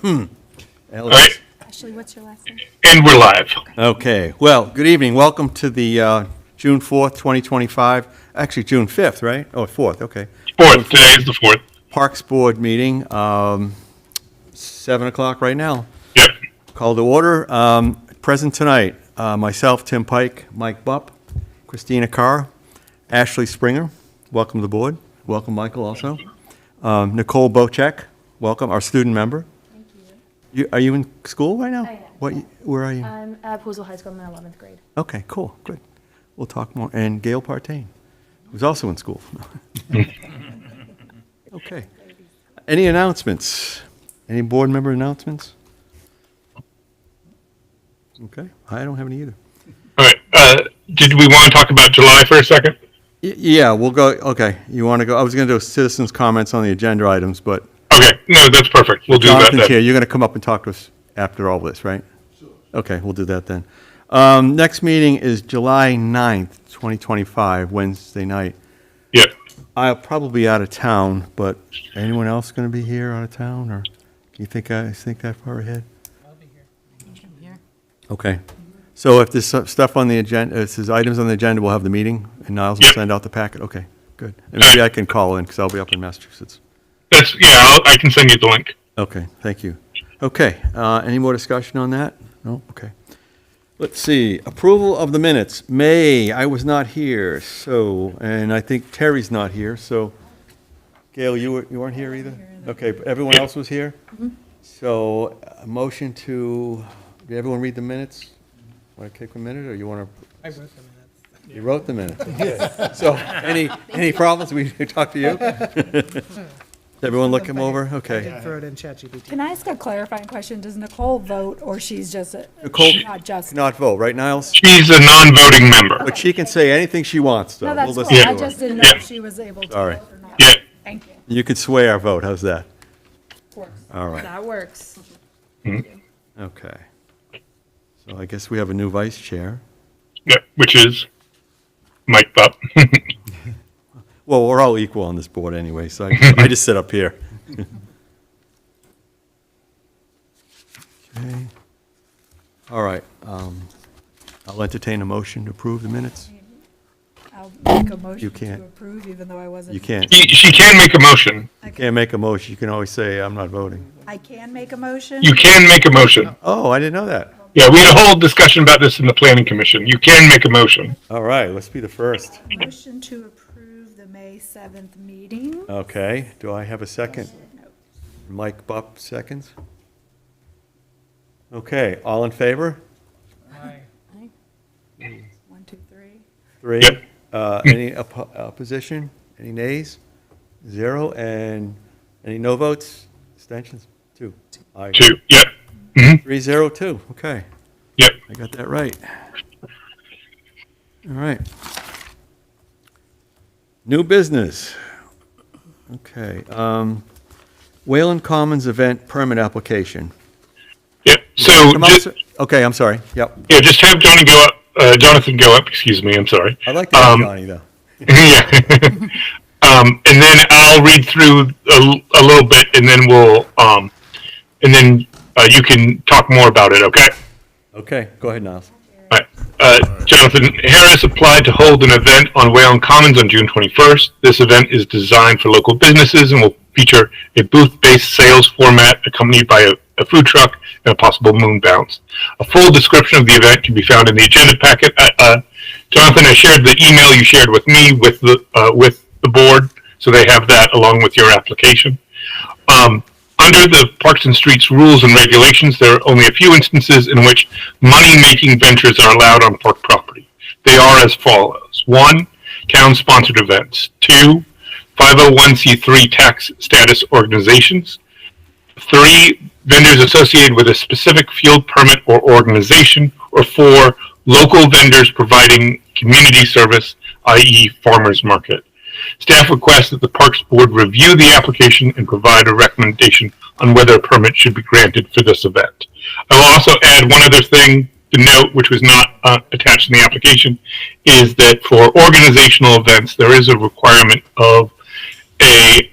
All right. Ashley, what's your last name? And we're live. Okay, well, good evening. Welcome to the June 4th, 2025, actually June 5th, right? Oh, 4th, okay. 4th. Today is the 4th. Parks Board meeting, 7 o'clock right now. Yep. Call to order. Present tonight, myself, Tim Pike, Mike Bupp, Christina Carr, Ashley Springer. Welcome to the board. Welcome, Michael, also. Nicole Bocek, welcome, our student member. Thank you. Are you in school right now? I am. Where are you? I'm at Poolesville High School. I'm in 11th grade. Okay, cool, good. We'll talk more. And Gail Partain, who's also in school. Okay. Any announcements? Any board member announcements? Okay, I don't have any either. All right. Did we want to talk about July for a second? Yeah, we'll go, okay, you want to go, I was going to do citizens' comments on the agenda items, but Okay. No, that's perfect. We'll do that Jonathan's then. here, you're going to come up and talk to us after all this, right? Sure. Okay, we'll do that then. Next meeting is July 9th, 2025, Wednesday night. Yep. I'll probably be out of town, but anyone else going to be here out of town, or do you think I think that far ahead? I'll be here. Okay. So if there's stuff on the agenda, if there's items on the agenda, we'll have the meeting, and Niles will Yep. send out the packet? Okay, good. And maybe I can call in, because I'll be up in Massachusetts. I can send you the link. Okay, thank you. Okay, any more discussion on that? No? Okay. Let's see, approval of the minutes. May, I was not here, so, and I think Terry's not here, so, Gail, you weren't here either? Okay, but everyone else was here? So, a motion to, did everyone read the minutes? Want to take a minute, or you want to? I wrote the minutes. You wrote the minutes. So, any problems? We talk to you? Everyone look him over? I Okay. did throw it in ChatGPT. Can I ask a clarifying question? Does Nicole vote, or she's just, Nicole not just? not vote, right, Niles? She's a non-voting member. But she can say anything she wants, though. No, that's We'll cool. listen I to her. just didn't know Yeah. if she was able to All right. vote or not. Yeah. Thank you. You could sway our vote, how's that? All right, That works. okay. So I guess we have a new vice chair. Yeah, which is Mike Bupp. Well, we're all equal on this board anyway, so I just sit up here. Okay. All right, I'll entertain a motion to approve the minutes. I'll make a motion can't. to approve, even though I wasn't. You can't, She can make a motion. can't make a motion, you can always say, I'm not voting. I can make a motion? You can make a motion. Oh, I didn't know that. Yeah, we had a whole discussion about this in the planning commission. You can make a motion. All right, let's be the first. Motion to approve the May 7th meeting. Okay, do I have a second? Mike Bupp seconds. Okay, all in favor? Aye. 1, 2, 3. 3. Yep. Any opposition? Any nays? 0. And any no votes? Abstentions? 2. Aye. 2. Yep. 302. Okay, Yep. I got that right. All right. New business. Okay. Wayland Commons event permit application. Yep. So, Come on, sir. Okay, I'm sorry. Yep. yeah, just have Jonathan go up, excuse me, I'm sorry. I like to have Johnny, though. Yeah. And then I'll read through a little bit, and then you can talk more about it, okay? Okay, go ahead, Niles. All right. Jonathan Harris applied to hold an event on Wayland Commons on June 21st. This event is designed for local businesses and will feature a booth-based sales format accompanied by a food truck and a possible moon bounce. A full description of the event can be found in the agenda packet. Jonathan, I shared the email you shared with me with the board, so they have that along with your application. Under the Parks and Streets rules and regulations, there are only a few instances in which money-making ventures are allowed on park property. They are as follows. 1, town-sponsored events. 2, 501c3 tax status organizations. 3, vendors associated with a specific field permit or organization. Or 4, local vendors providing community service, i.e. farmers market. Staff requests that the Parks Board review the application and provide a recommendation on whether a permit should be granted for this event. I will also add one other thing to note, which was not attached in the application, is that for organizational events, there is a requirement of a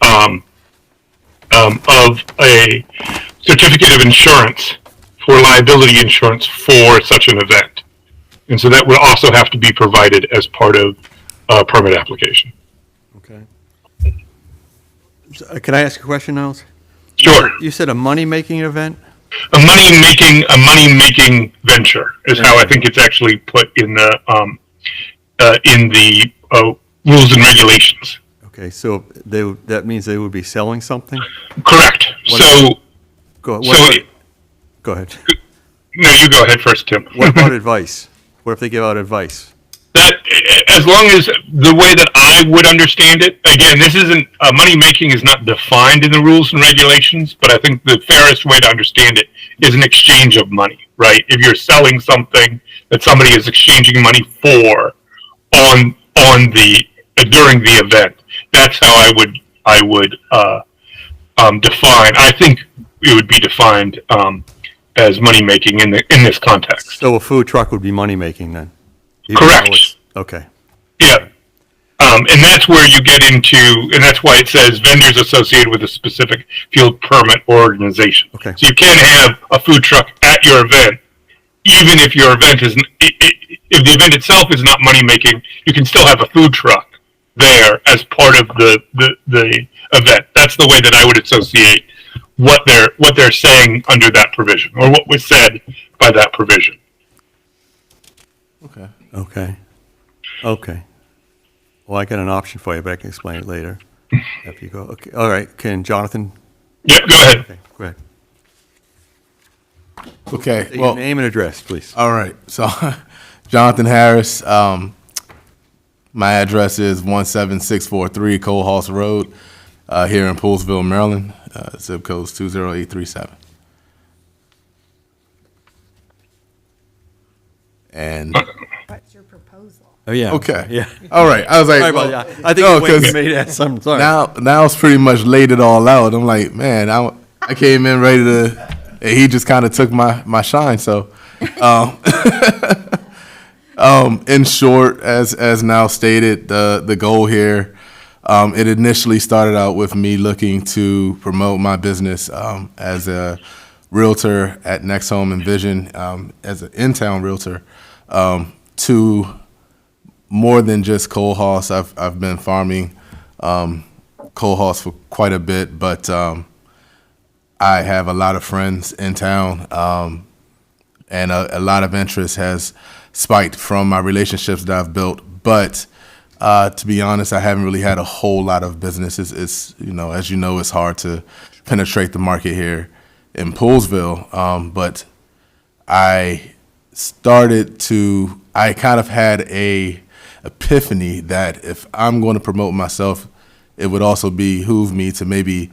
certificate of insurance for liability insurance for such an event. And so that would also have to be provided as part of a permit application. Okay. Can I ask a question, Niles? Sure. You said a money-making event? A money-making venture is how I think it's actually put in the rules and regulations. Okay, so that means they would be selling something? Correct. What- Go ahead. No, you go ahead first, Tim. What about advice? What if they give out advice? That, as long as the way that I would understand it, again, this isn't, money making is not defined in the rules and regulations, but I think the fairest way to understand it is an exchange of money, right? If you're selling something that somebody is exchanging money for during the event, that's how I would define. I think it would be defined as money making in this context. So a food truck would be money-making then? Even Correct. though it's- Okay. Yeah. And that's where you get into, and that's why it says vendors associated with a specific field permit or organization. Okay. So you can have a food truck at your event, even if your event is, if the event itself is not money making, you can still have a food truck there as part of the event. That's the way that I would associate what they're saying under that provision, or what was said by that provision. Okay. Well, I got an option for you, but I can explain it later after you go. Okay, all right. Can Jonathan? Yep, go ahead. Okay, go ahead. Okay, Your well, name and address, please. all right. So, Jonathan Harris, my address is 17643 Coalhouse Road, here in Poolesville, Maryland. Zip code's 20837. And, What's your proposal? Oh, yeah. okay. Yeah. All right. I was like, Sorry about well, that. I think no, you waited 'cause for me to ask something. Sorry. now it's pretty much laid it all out. I'm like, man, I came in ready to, and he just kind of took my shine. So, in short, as now stated, the goal here, it initially started out with me looking to promote my business as a realtor at Next Home and Vision, as an in-town realtor, to more than just Coalhouse. I've been farming Coalhouse for quite a bit, but I have a lot of friends in town, and a lot of interest has spiked from my relationships that I've built. But to be honest, I haven't really had a whole lot of business. It's as you know, it's hard to penetrate the market here in Poolesville. But I kind of had a epiphany that if I'm going to promote myself, it would also behoove me to maybe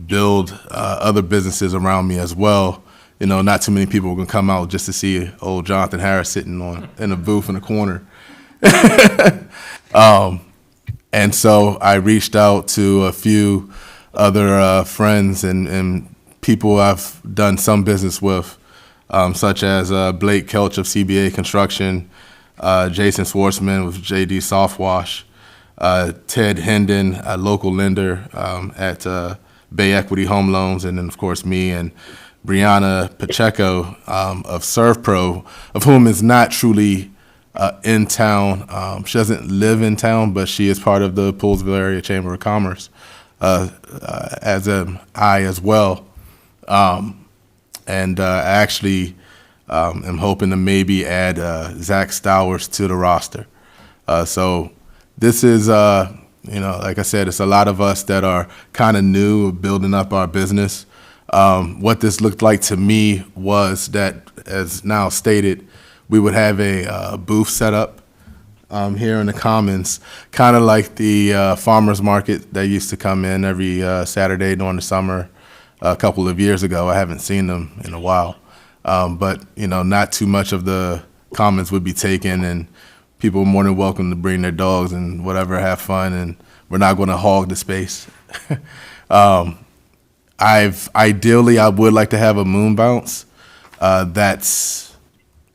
build other businesses around me as well. Not too many people are going to come out just to see old Jonathan Harris sitting in a booth in a corner. And so I reached out to a few other friends and people I've done some business with, such as Blake Kelch of CBA Construction, Jason Schwartzman with JD Softwash, Ted Hendon, a local lender at Bay Equity Home Loans, and then, of course, me and Brianna Pacheco of ServPro, of whom is not truly in town. She doesn't live in town, but she is part of the Poolesville Area Chamber of Commerce, as am I as well. And I actually am hoping to maybe add Zach Stowers to the roster. So this is, like I said, it's a lot of us that are kind of new, building up our business. What this looked like to me was that, as now stated, we would have a booth set up here in the Commons, kind of like the farmers market that used to come in every Saturday during the summer a couple of years ago. I haven't seen them in a while, but not too much of the Commons would be taken, and people are more than welcome to bring their dogs and whatever, have fun, and we're not going to hog the space. Ideally, I would like to have a moon bounce that's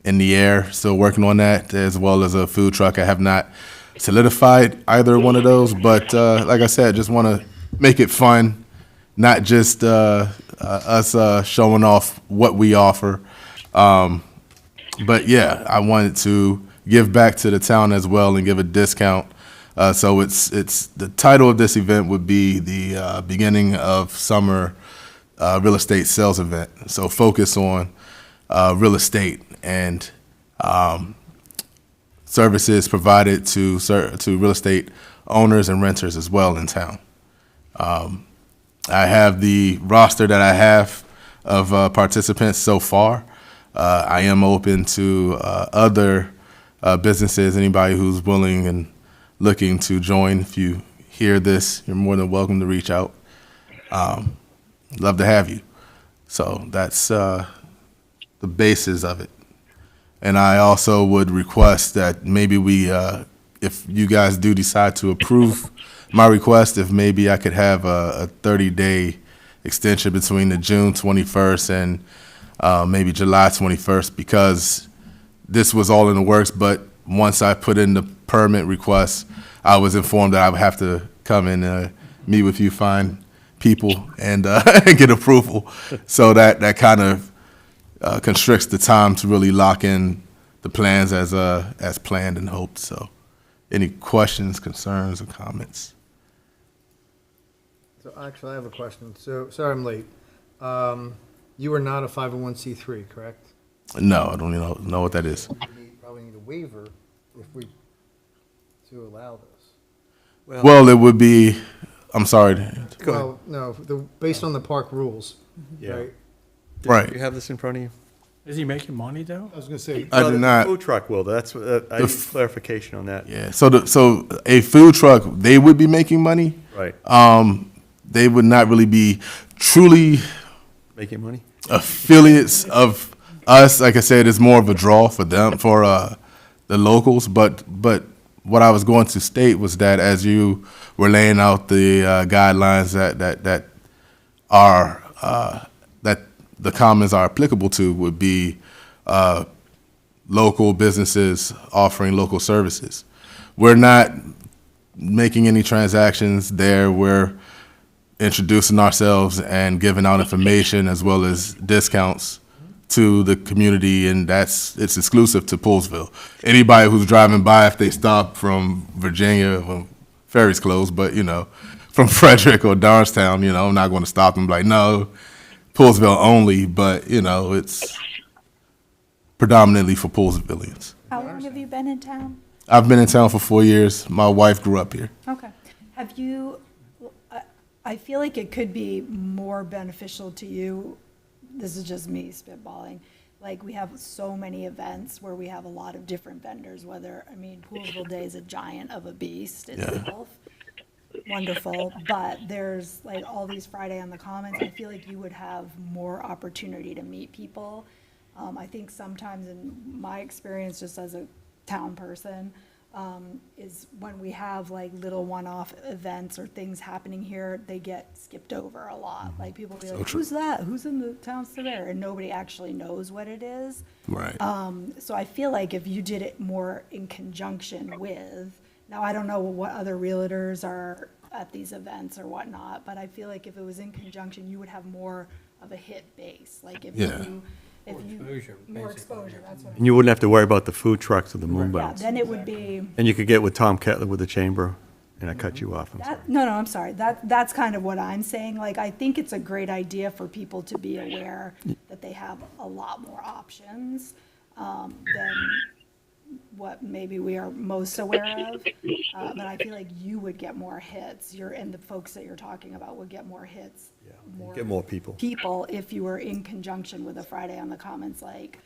in the air, still working on that, as well as a food truck. I have not solidified either one of those, but like I said, just want to make it fun, not just us showing off what we offer. But yeah, I wanted to give back to the town as well and give a discount. So it's the title of this event would be the beginning of summer real estate sales event. So focus on real estate and services provided to real estate owners and renters as well in town. I have the roster that I have of participants so far. I am open to other businesses, anybody who's willing and looking to join. If you hear this, you're more than welcome to reach out. Love to have you. So that's the basis of it. And I also would request that maybe we, if you guys do decide to approve my request, if maybe I could have a 30-day extension between the June 21st and maybe July 21st, because this was all in the works. But once I put in the permit request, I was informed that I would have to come and meet with you, find people, and get approval. So that kind of constricts the time to really lock in the plans as planned and hoped. So, any questions, concerns, or comments? So actually, I have a question. So, sorry I'm late. You are not a 501c3, correct? No, I don't even know what that is. Probably need a waiver to allow this. Well, it would be, I'm sorry. Well, no, based on the park rules, Yeah. right? Right. Do you have this in front of you? Is he making money though? I was gonna say, I No, do the not. Food truck will, that's, I need clarification on that. Yeah. So a food truck, they would be making money. Right, They would not really be truly making money? affiliates of us. Like I said, it's more of a draw for them, for the locals. But what I was going to state was that as you were laying out the guidelines that are that the comments are applicable to, would be local businesses offering local services. We're not making any transactions there. We're introducing ourselves and giving out information as well as discounts to the community, and it's exclusive to Poolesville. Anybody who's driving by, if they stop from Virginia, well, ferry's closed, but from Frederick or Darnestown, I'm not going to stop them like, no, Poolesville only, but it's predominantly for Poolesvillians. How long have you been in town? I've been in town for 4 years. My wife grew up here. Okay. Have you, I feel like it could be more beneficial to you. This is just me spitballing. Like, we have so many events where we have a lot of different vendors, Poolesville Day is a giant of a beast itself. Wonderful. But there's like all these Friday on the Commons. I feel like you would have more opportunity to meet people. I think sometimes in my experience, just as a town person, is when we have like little one-off events or things happening here, they get skipped over a lot. Like, people will be like, who's that? Who's in the town surveyor? And nobody actually knows what it is. Right. So I feel like if you did it more in conjunction with, now I don't know what other realtors are at these events or whatnot, but I feel like if it was in conjunction, you would have more of a hit base. Like if Yeah. more exposure, that's what I And you wouldn't have to worry about the food trucks or the moon Yeah, bounce. then it would be, And you could get with Tom Kettler with the chamber, and I cut you off, I'm sorry. no, I'm sorry. That's kind of what I'm saying. Like, I think it's a great idea for people to be aware that they have a lot more options than what maybe we are most aware of. But I feel like you would get more hits. And the folks that you're talking about would get more hits. Get more people. People if you were in conjunction with a Friday on the Commons like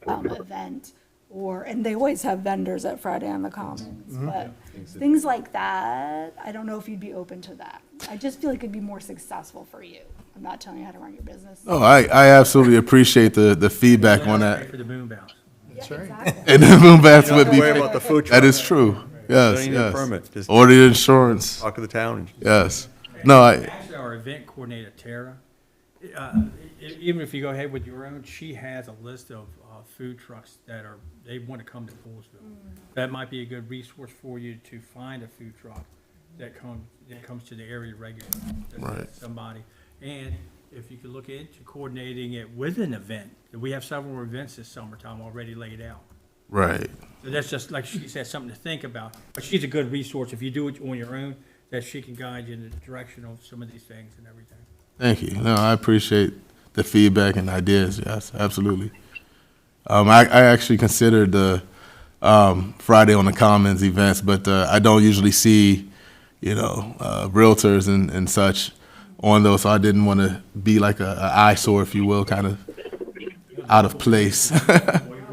event, and they always have vendors at Friday on the Commons, but things like that, I don't know if you'd be open to that. I just feel like it'd be more successful for you. I'm not telling you how to run your business. Oh, I absolutely appreciate the feedback on that. For the moon bounce. that's right. Exactly. And the moon baths You don't would have to be, worry about the food truck. that is true. Yes, don't need a yes. permit, just- Or the insurance. Talk to the town and Yes. No, Actually, our event coordinator, Tara, even if you go ahead with your own, she has a list of food trucks they want to come to Poolesville. That might be a good resource for you to find a food truck that comes to the area regularly. Right. Somebody. And if you could look into coordinating it with an event. We have several events this summertime already laid out. Right. So that's just, like she said, something to think about. But she's a good resource if you do it on your own, that she can guide you in the direction of some of these things and everything. Thank you. No, I appreciate the feedback and ideas. Yes, absolutely. I actually considered the Friday on the Commons events, but I don't usually see, realtors and such on those, so I didn't want to be like a eyesore, if you will, kind of out of place.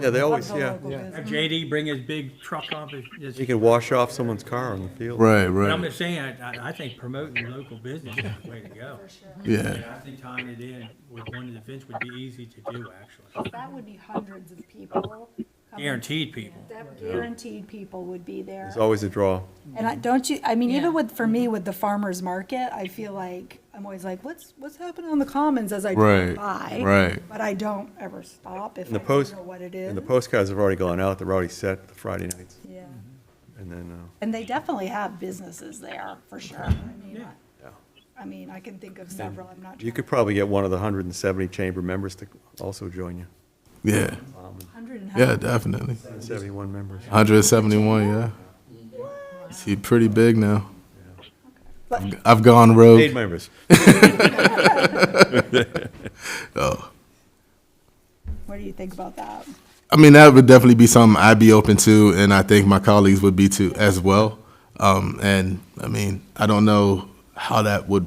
Yeah, they always, The yeah. local business. Have JD bring his big truck up. You can wash off someone's car on the field. Right, But I'm right. just saying, I think promoting local business is the way to go. Yeah. And I think tying it in with one of the events would be easy to do, actually. That would be hundreds of people. coming. Guaranteed people. That guaranteed people would be there. There's always a draw. And even for me, with the farmer's market, I feel like, I'm always like, what's happening on the Commons as I drive Right, by? right. But I don't ever stop if And I the don't know what it is. And the postcards have already gone out. They're already set the Friday nights. Yeah. And then, And they definitely have businesses there, for sure. I mean, I can think of several, I'm not. you could probably get one of the 170 chamber members to also join you. Yeah. 100 and Yeah, definitely. 71 members. 171, yeah. He's pretty big now. But- I've gone Paid rogue. members. Oh. What do you think about that? I mean, that would definitely be something I'd be open to, and I think my colleagues would be too as well. And I mean, I don't know how that would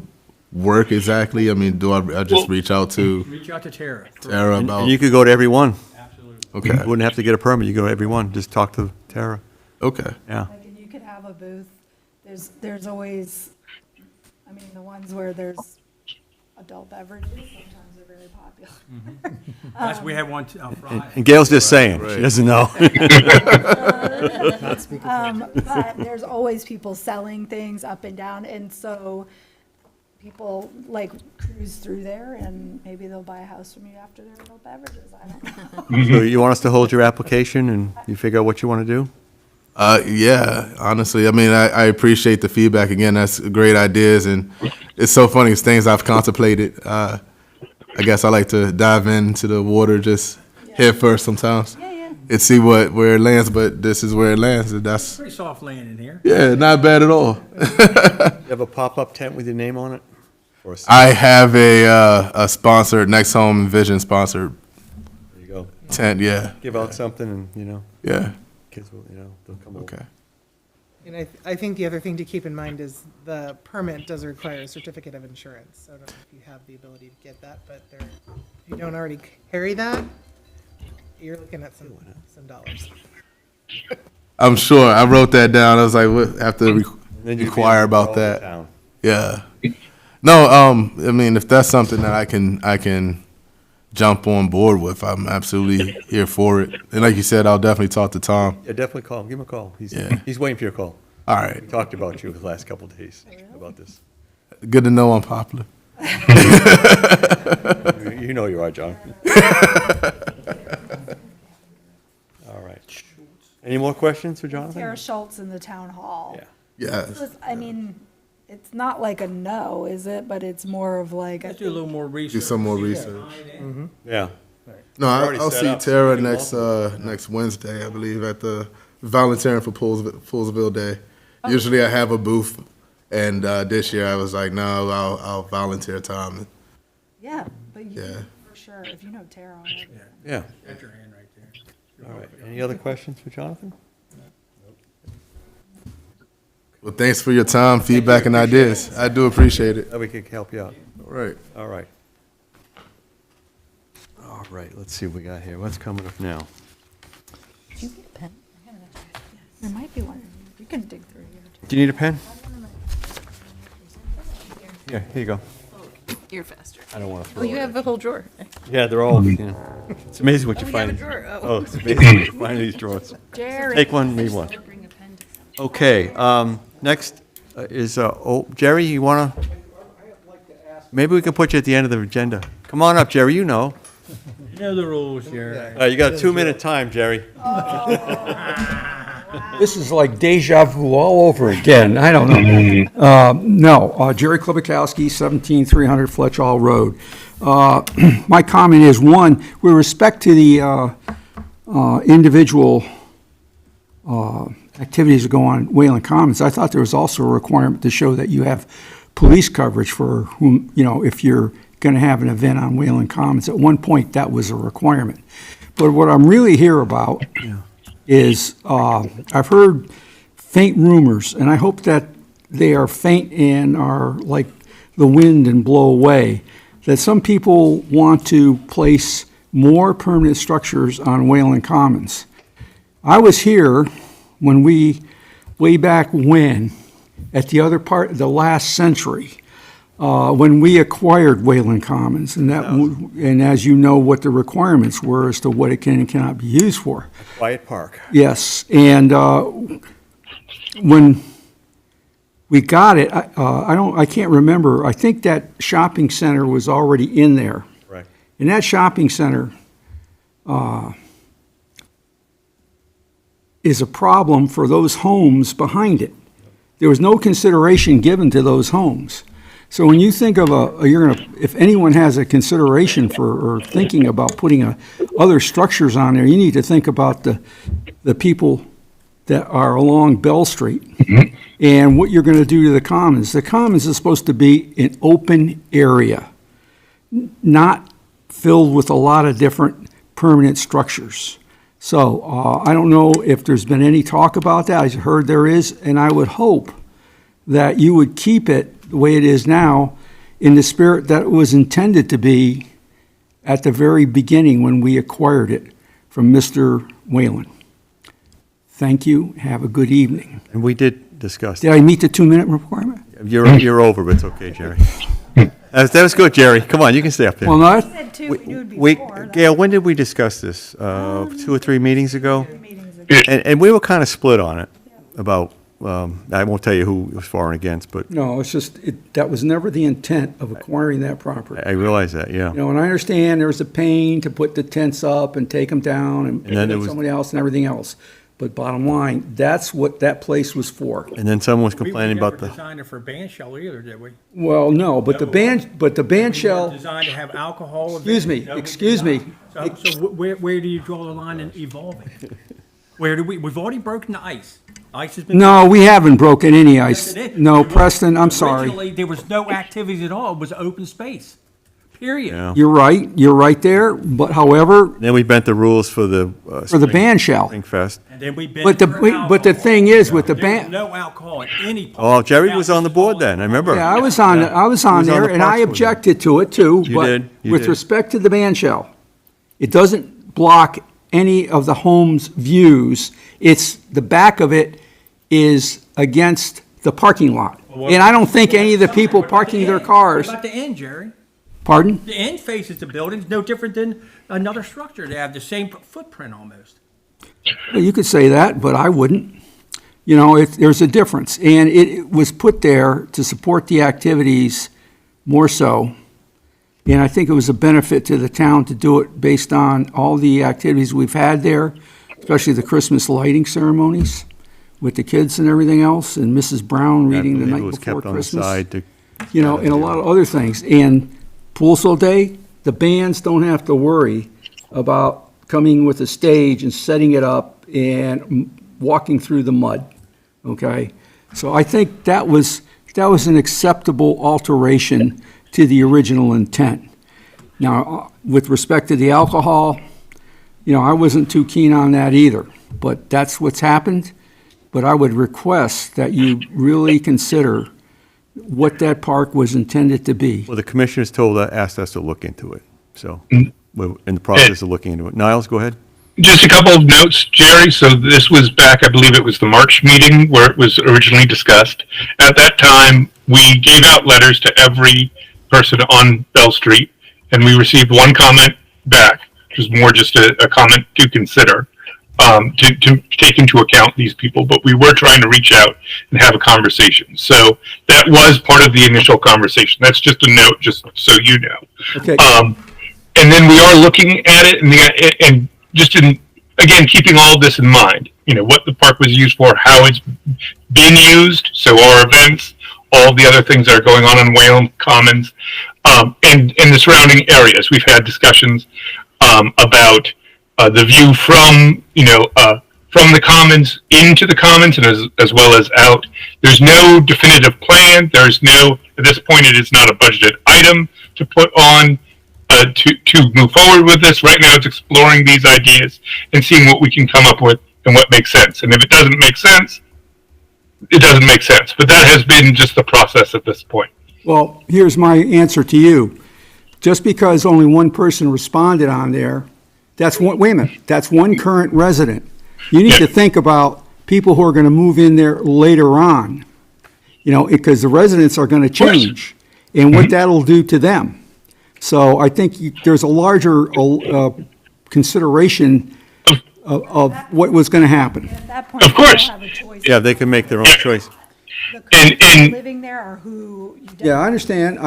work exactly. I mean, do I just reach out to Reach out to Tara. Tara And about? you could go to every one. Absolutely. You Okay, wouldn't have to get a permit. You go to every one. Just talk to Tara. okay. Yeah. Like, and you could have a booth, there's always, I mean, the ones where there's adult beverages, sometimes they're very popular. That's, we had one on Friday. And Gail's just saying. She Right. doesn't know. But there's always people selling things up and down, and so people like cruise through there, and maybe they'll buy a house from you after their adult beverages, I don't know. So you want us to hold your application and you figure out what you want to do? Yeah, honestly, I mean, I appreciate the feedback. Again, that's great ideas, and it's so funny. It's things I've contemplated. I guess I like to dive into the water just head first sometimes Yeah. and see where it lands, but this is where it lands, and that's, Pretty soft landing here. yeah, not bad at all. You have a pop-up tent with your name on it? Or a sign? I have a sponsored, Next Home Vision sponsored There you go. tent, yeah, Give out something and, yeah, kids will, they'll come over. okay. And I think the other thing to keep in mind is the permit does require a certificate of insurance. So I don't know if you have the ability to get that, but if you don't already carry that, you're looking at some dollars. I'm sure, I wrote that down, I was like, what, have to Then you'd be inquire able to about go all over that. town. Yeah. No, I mean, if that's something that I can jump on board with, I'm absolutely here for it. And like you said, I'll definitely talk to Tom. Yeah, definitely call him. Give him a call. Yeah. He's waiting for your call. All right. We talked about you the last couple of days about this. Good to know I'm popular. You know you are, John. All right. Any more questions for Jonathan? Tara Schultz in the town hall. Yeah. Yes. I mean, it's not like a no, is it? But it's more of like, Let's do a little more research. some more See what's research. behind it. Yeah. No, already I'll set see up, so Tara we can next Wednesday, I believe, at the volunteering for Poolesville Day. Usually I have a booth, and this year I was like, no, I'll volunteer time. yeah, but you, Yeah. for sure, if you know Tara already. Yeah. That's your hand right there. All right. Any other questions for Jonathan? Well, thanks for your time, feedback, and ideas. I do appreciate it. That we could help you out. All right. All right. All right. Let's see what we got here. What's coming up now? Do you need a pen? There might be one. You can dig through here. Do you need a pen? Here you go. You're faster. I don't want to Oh, throw you it. have a whole drawer. Yeah, they're all, it's amazing what you Oh, you have find. a drawer. Oh, it's amazing what you find in these drawers. Jerry. Take one, leave one. Bring a pen to some. Okay, next is, Jerry, you want to? Maybe we can put you at the end of the agenda. Come on up, Jerry, you know. You know the rules here. You got a 2-minute time, Jerry. This is like deja vu all over again. I don't know. No, Jerry Klobakowski, 17300 Fletch Hall Road. My comment is, one, with respect to the individual activities that go on Wayland Commons, I thought there was also a requirement to show that you have police coverage for whom, if you're going to have an event on Wayland Commons. At one point, that was a requirement. But what I'm really here about is I've heard faint rumors, and I hope that they are faint and are like the wind and blow away, that some people want to place more permanent structures on Wayland Commons. I was here when way back when, at the other part, the last century, when we acquired Wayland Commons, and as you know, what the requirements were as to what it can and cannot be used for. Quiet Park. Yes, and when we got it, I can't remember. I think that shopping center was already in there. Right. And that shopping center is a problem for those homes behind it. There was no consideration given to those homes. So when you think of if anyone has a consideration for or thinking about putting other structures on there, you need to think about the people that are along Bell Street and what you're going to do to the Commons. The Commons is supposed to be an open area, not filled with a lot of different permanent structures. So I don't know if there's been any talk about that. I heard there is, and I would hope that you would keep it the way it is now in the spirit that it was intended to be at the very beginning when we acquired it from Mr. Whalen. Thank you. Have a good evening. And we did discuss Did I meet the 2-minute requirement? You're over, but it's okay, Jerry. That was good, Jerry. Come on, you can stay up there. Well, not, Said two, we knew it before. Gail, when did we discuss this? 2 or 3 meetings ago? Meetings ago. And we were kind of split on it about, I won't tell you who was for and against, but no, it's just, that was never the intent of acquiring that property. I realize that, yeah. And I understand there was a pain to put the tents up and take them down and then there pick was- somebody else and everything else. But bottom line, that's what that place was for. And then someone was We complaining never about the, designed it for band shell either, did we? Well, no, but the band We weren't shell, designed to have alcohol. excuse me, No, excuse me. So where do you draw the line in evolving? Where do we've already broken the ice. Ice has been. No, we haven't broken any ice. Yes, it is. No, Preston, I'm sorry. Originally, there was no activities at all. It was open space, period. yeah. You're right there, but however, Then we bent the rules for the. for the band shell. Spring Fest. And then we been. But the thing is, with the There was band, no alcohol at any point. Oh, Jerry was on the board then, I remember. yeah, I was on He was there, on the and I Parks board. objected to it too. You but did, you with did. respect to the band shell, it doesn't block any of the home's views. It's, the back of it is against the parking lot. And I don't think any of the people What about parking the their end? cars, What about the end, Jerry? pardon? The end faces the building. It's no different than another structure. They have the same footprint almost. Well, you could say that, but I wouldn't. There's a difference. And it was put there to support the activities more so. And I think it was a benefit to the town to do it based on all the activities we've had there, especially the Christmas lighting ceremonies with the kids and everything else, and Mrs. Brown I reading the believe it night was before kept on the Christmas. side to- And a lot of other things. And Poolesville Day, the bands don't have to worry about coming with a stage and setting it up and walking through the mud, okay? So I think that was an acceptable alteration to the original intent. Now, with respect to the alcohol, I wasn't too keen on that either, but that's what's happened. But I would request that you really consider what that park was intended to be. Well, the commissioners asked us to look into it, so we're in the process of looking into it. Niles, go ahead. Just a couple of notes, Jerry. So this was back, I believe it was the March meeting where it was originally discussed. At that time, we gave out letters to every person on Bell Street, and we received one comment back, which was more just a comment to consider, to take into account these people. But we were trying to reach out and have a conversation. So that was part of the initial conversation. That's just a note, just so you know. Okay. And then we are looking at it, and just in again, keeping all of this in mind, what the park was used for, how it's been used, so our events, all the other things that are going on Whalen Commons, and the surrounding areas. We've had discussions about the view from the commons into the commons, and as well as out. There's no definitive plan. At this point, it is not a budgeted item to put on to move forward with this. Right now, it's exploring these ideas and seeing what we can come up with and what makes sense. And if it doesn't make sense, it doesn't make sense. But that has been just the process at this point. Well, here's my answer to you. Just because only one person responded on there, wait a minute, that's one current resident. You need to think about people who are going to move in there later on, because the residents are going to change and what that'll do to them. So I think there's a larger consideration of what was going to happen. At that point, Of they don't course. have a choice. Yeah, they can make their own choice. The people And- living there are who you Yeah, I understand.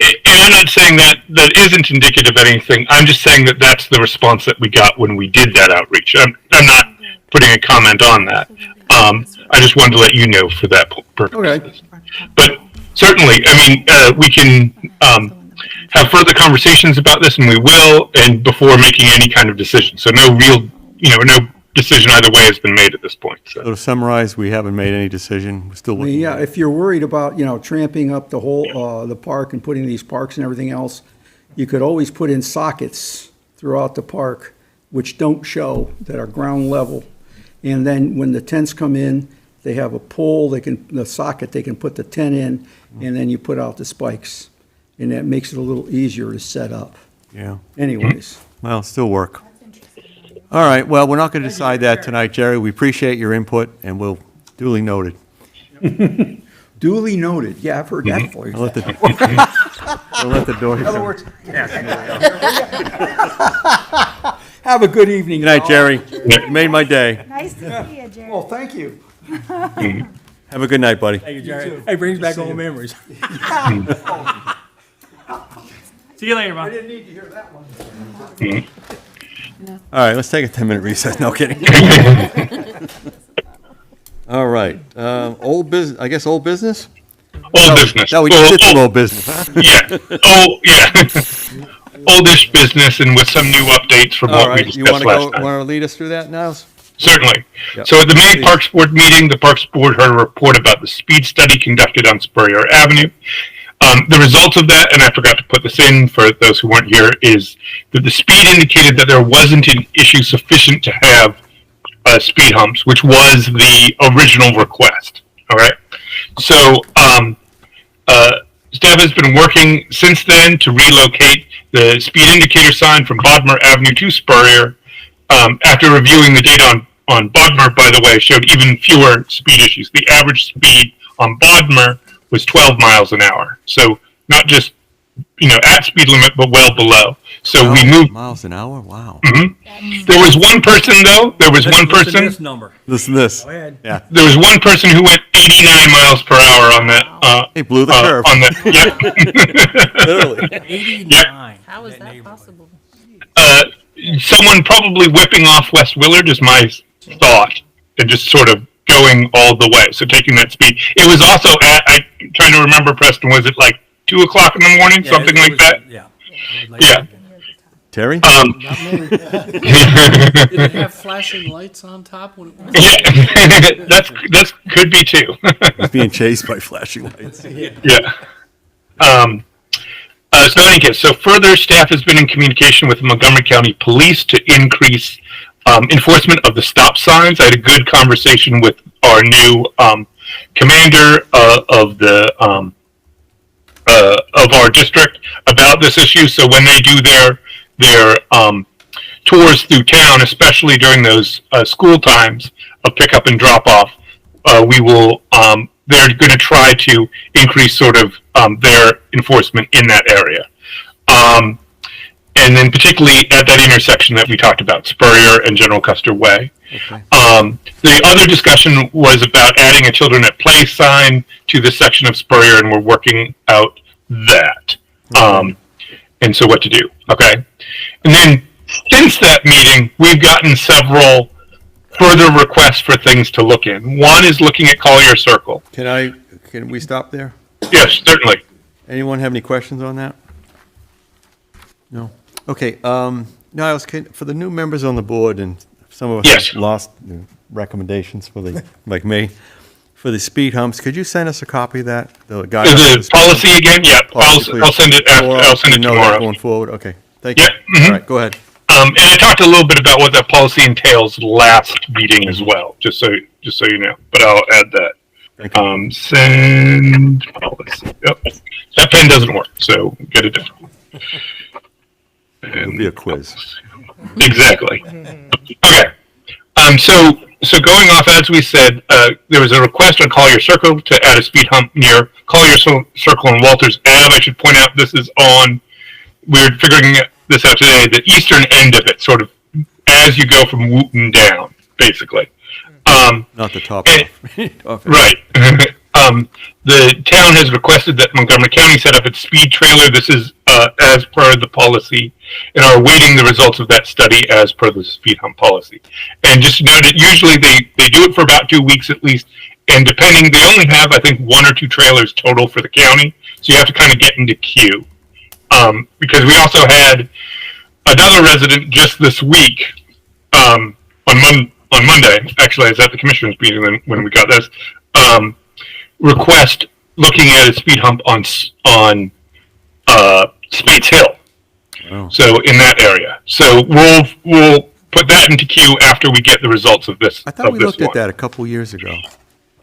And I'm not saying that isn't indicative of anything. I'm just saying that that's the response that we got when we did that outreach. I'm not putting a comment on that. I just wanted to let you know for that purpose. Okay. But certainly, we can have further conversations about this, and we will, and before making any kind of decision. So no decision either way has been made at this point. So to summarize, we haven't made any decision. We're still looking. Yeah, if you're worried about, tramping up the whole, the park and putting these parks and everything else, you could always put in sockets throughout the park, which don't show, that are ground level. And then when the tents come in, they have a pole, the socket, they can put the tent in, and then you put out the spikes. And that makes it a little easier to set up. Yeah. Anyways. Well, still work. All right, well, we're not going to decide that tonight, Jerry. We appreciate your input, and we'll duly noted. Duly noted. Yeah, I've heard that before. I'll let the door. In other words, have a good evening. Good night, Jerry. You made my day. Nice to see you, Jerry. Well, thank you. Have a good night, buddy. Thank you, Jerry. Hey, brings back old memories. See you later, Mom. didn't need to hear that one. All right, let's take a 10-minute recess. No kidding. All right, old business, I guess old business? Old business. No, we just did some old business, huh? Yeah. Oldish business, and with some new updates from All what we right, you discussed want to last time. want to lead us through that now? Certainly. Yep. So at the May Parks Board meeting, the Parks Board heard a report about the speed study conducted on Spurrier Avenue. The results of that, and I forgot to put this in for those who weren't here, is that the speed indicated that there wasn't an issue sufficient to have speed humps, which was the original request. All right. So staff has been working since then to relocate the speed indicator sign from Bodmer Avenue to Spurrier. After reviewing the data on Bodmer, by the way, showed even fewer speed issues. The average speed on Bodmer was 12 miles an hour. So not just, at speed limit, but well below. So we moved. Miles an hour? Wow. Mm-hmm. There was one person, though. Listen to this number. Listen to this. Go ahead. Yeah. There was one person who went 89 miles per hour on that. He blew the curve. On that. Yeah. Literally. 89. How is that neighborhood. possible? Someone probably whipping off West Willard is my thought, and just sort of going all the way. So taking that speed. It was also I'm trying to remember, Preston, was it like 2 o'clock in the morning, Yeah, something it like was- that? Yeah. Yeah. Terry? Did it have flashing lights on top when it was? Yeah, that's could be too. He's being chased by flashing lights. Yeah. So in any case, so further, staff has been in communication with the Montgomery County Police to increase enforcement of the stop signs. I had a good conversation with our new commander of our district about this issue. So when they do their tours through town, especially during those school times of pickup and drop off, we will. They're going to try to increase sort of their enforcement in that area. And then particularly at that intersection that we talked about, Spurrier and General Custer Way. Okay. The other discussion was about adding a children at play sign to this section of Spurrier, and we're working out that. And so what to do, okay? And then Since that meeting, we've gotten several further requests for things to look in. One is looking at Collier Circle. Can we stop there? Yes, certainly. Anyone have any questions on that? No? Okay, Niles, for the new members on the board, and some of us Yes. have lost recommendations for the, like me, for the speed humps, could you send us a copy of that? The Is guidelines? the policy again? Yeah, Policy, I'll send it after, please. I'll send it You know that tomorrow. Going forward, okay, thank you. Yeah, mhm. All right, go ahead. And I talked a little bit about what that policy entails last meeting as well, just so you know, but I'll add that. Thank you. Send policy. Yep. That pen doesn't work, so get a different one. It'll be a quiz. Exactly. Okay. So going off, as we said, there was a request on Collier Circle to add a speed hump near Collier Circle and Walters Ave. I should point out this is on, we're figuring this out today, the eastern end of it, sort of as you go from Wooten down, basically. Not the top and- off. Right. The town has requested that Montgomery County set up its speed trailer. This is as per the policy, and are awaiting the results of that study as per the speed hump policy. And just to note it, usually they do it for about 2 weeks at least, and depending, they only have, I think, 1 or 2 trailers total for the county, so you have to kind of get into queue. Because we also had another resident just this week, on Monday, actually, I was at the commissioners meeting when we got this, request looking at a speed hump on Spates Hill. Oh. So in that area. So we'll put that into queue after we get the results of this. I thought we looked at that a couple years ago.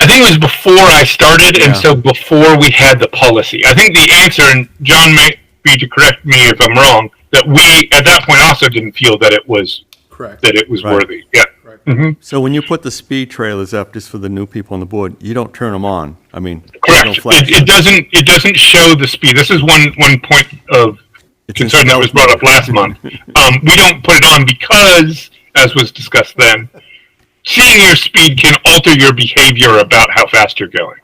I think it was before I started, Yeah. and so before we had the policy. I think the answer, and John may be to correct me if I'm wrong, that we at that point also didn't feel that it was Correct. Right. worthy. Yeah. Right. hmm So when you put the speed trailers up, just for the new people on the board, you don't turn them on? I mean, they don't Correct. flash. It doesn't show the speed. This is one point of It's in concern that was brought up last month. We don't put it on because, as was discussed then, seeing your speed can alter your behavior about how fast you're going.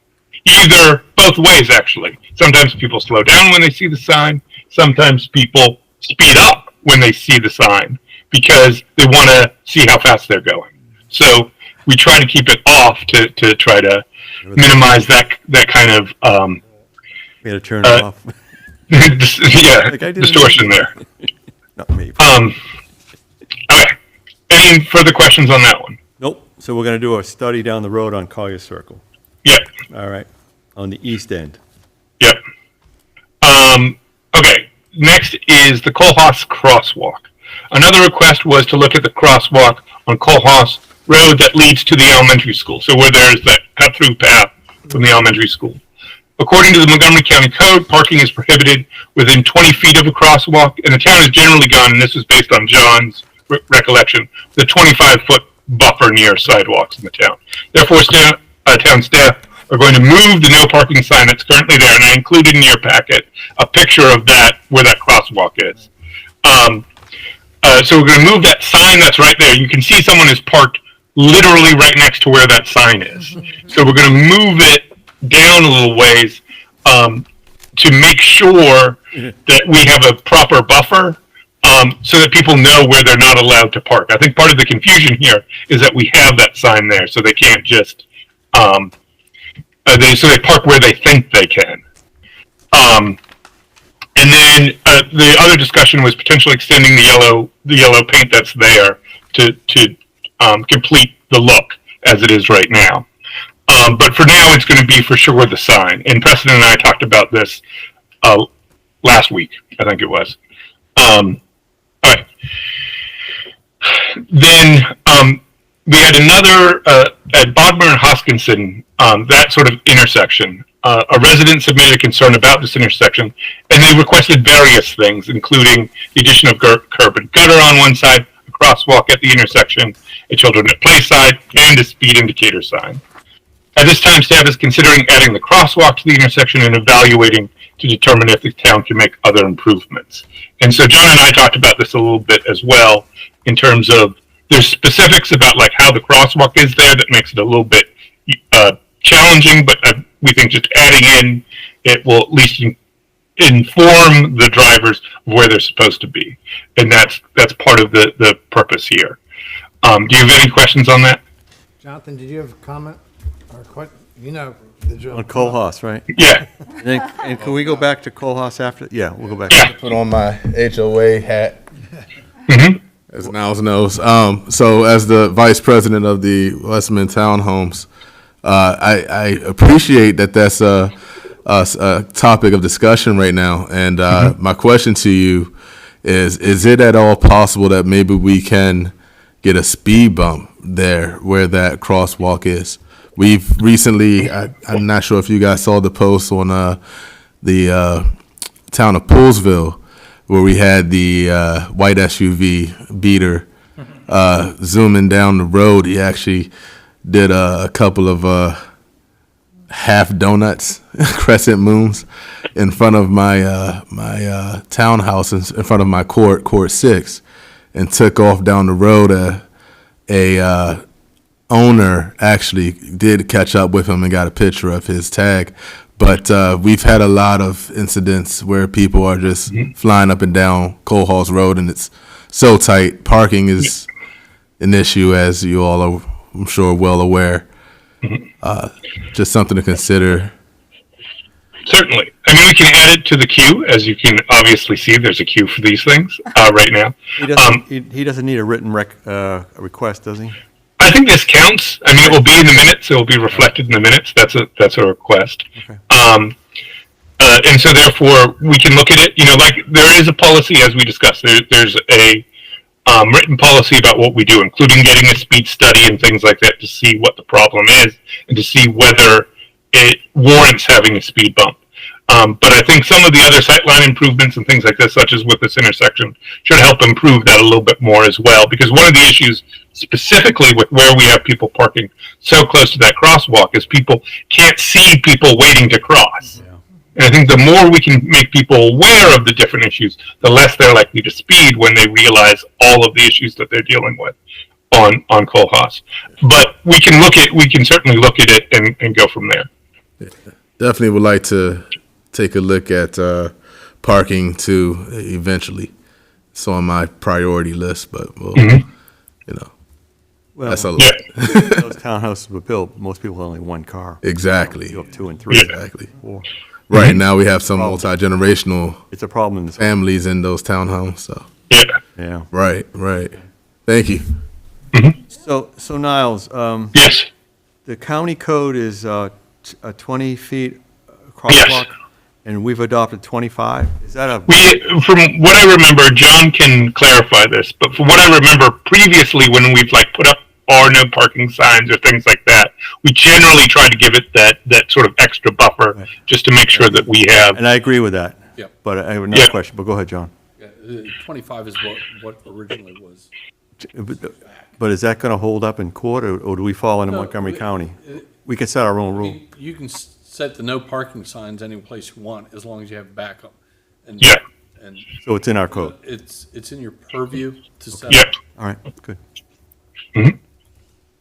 Either, both ways actually. Sometimes people slow down when they see the sign. Sometimes people speed up when they see the sign because they want to see how fast they're going. So we try to keep it off to try to minimize that kind of We had to turn it off. Like I did distortion there. Not me. Okay. Any further questions on that one? Nope. So we're going to do a study down the road on Collier Circle. Yep. All right. On the east end. Yep. Okay. Next is the Coalhouse Crosswalk. Another request was to look at the crosswalk on Coalhouse Road that leads to the elementary school. So where there's that cut-through path from the elementary school. According to the Montgomery County Code, parking is prohibited within 20 feet of a crosswalk, and the town has generally gone, and this is based on John's recollection, the 25-foot buffer near sidewalks in the town. Therefore, town staff are going to move the no parking sign that's currently there, and I included in your packet a picture of that, where that crosswalk is. So we're going to move that sign that's right there. You can see someone is parked literally right next to where that sign is. So we're going to move it down a little ways to make sure that we have a proper buffer so that people know where they're not allowed to park. I think part of the confusion here is that we have that sign there, so they can't just they park where they think they can. And then the other discussion was potentially extending the yellow paint that's there to complete the look as it is right now. But for now, it's going to be for sure the sign. And Preston and I talked about this last week, I think it was. All right. Then we had another at Bodmer and Hoskinson, that sort of intersection. A resident submitted a concern about this intersection, and they requested various things, including the addition of curb and gutter on one side, a crosswalk at the intersection, a children at play side, and a speed indicator sign. At this time, staff is considering adding the crosswalk to the intersection and evaluating to determine if the town can make other improvements. And so John and I talked about this a little bit as well, in terms of there's specifics about like how the crosswalk is there that makes it a little bit challenging, but we think just adding in it will at least inform the drivers where they're supposed to be, and that's part of the purpose here. Do you have any questions on that? Jonathan, did you have a comment or a question? You know the drill. On Coalhouse, right? Yeah. And can we go back to Coalhouse after? Yeah, we'll go back. Yeah. Put on my HOA hat. Mm-hmm. As Niles knows. So as the vice president of the Westman Townhomes, I appreciate that that's a topic of discussion right now. And my question to you is it at all possible that maybe we can get a speed bump there where that crosswalk is? We've recently, I'm not sure if you guys saw the post on the town of Poolesville, where we had the white SUV beater zooming down the road. He actually did a couple of half donuts, crescent moons, in front of my townhouse, in front of my court 6, and took off down the road. A owner actually did catch up with him and got a picture of his tag. But we've had a lot of incidents where people are just flying up and down Coalhouse Road, and it's so tight. Parking is an issue, as you all are, I'm sure, well aware. Just something to consider. Certainly. I mean, we can add it to the queue. As you can obviously see, there's a queue for these things right now. He doesn't need a written request, does he? I think this counts. I mean, it will be in the minutes. It will be reflected in the minutes. That's a request. Okay. And so therefore we can look at it, like there is a policy as we discussed. There's a written policy about what we do, including getting a speed study and things like that to see what the problem is and to see whether it warrants having a speed bump. But I think some of the other sightline improvements and things like this, such as with this intersection, should help improve that a little bit more as well. Because one of the issues specifically with where we have people parking so close to that crosswalk is people can't see people waiting to cross. Yeah. And I think the more we can make people aware of the different issues, the less they're likely to speed when they realize all of the issues that they're dealing with on Coalhouse. But we can certainly look at it and go from there. Definitely would like to take a look at parking too eventually. It's on my priority list, but we'll, Well, that's a lot. those townhouses were built, most people have only one car. Exactly. You have 2 and 3. Exactly. 4. Right now we have some multi-generational It's a problem in this. families in those townhomes. So Yeah. Yeah. right. Thank you. So Niles, Yes. the county code is a 20 feet crosswalk, and we've adopted 25. Is that From what I remember, John can clarify this, but from what I remember previously, when we've put up our no parking signs or things like that, we generally try to give it that sort of extra buffer just to make sure that we have. And I agree with that. Yep. But I have another question, but go ahead, John. Yeah, 25 is what originally was. But is that going to hold up in court, or do we fall into No, Montgomery County? We can set our own rule. You can set the no parking signs any place you want as long as you have backup. And, Yeah. And So it's in our code. it's in your purview to set Yeah. up. All right, good. Mhm.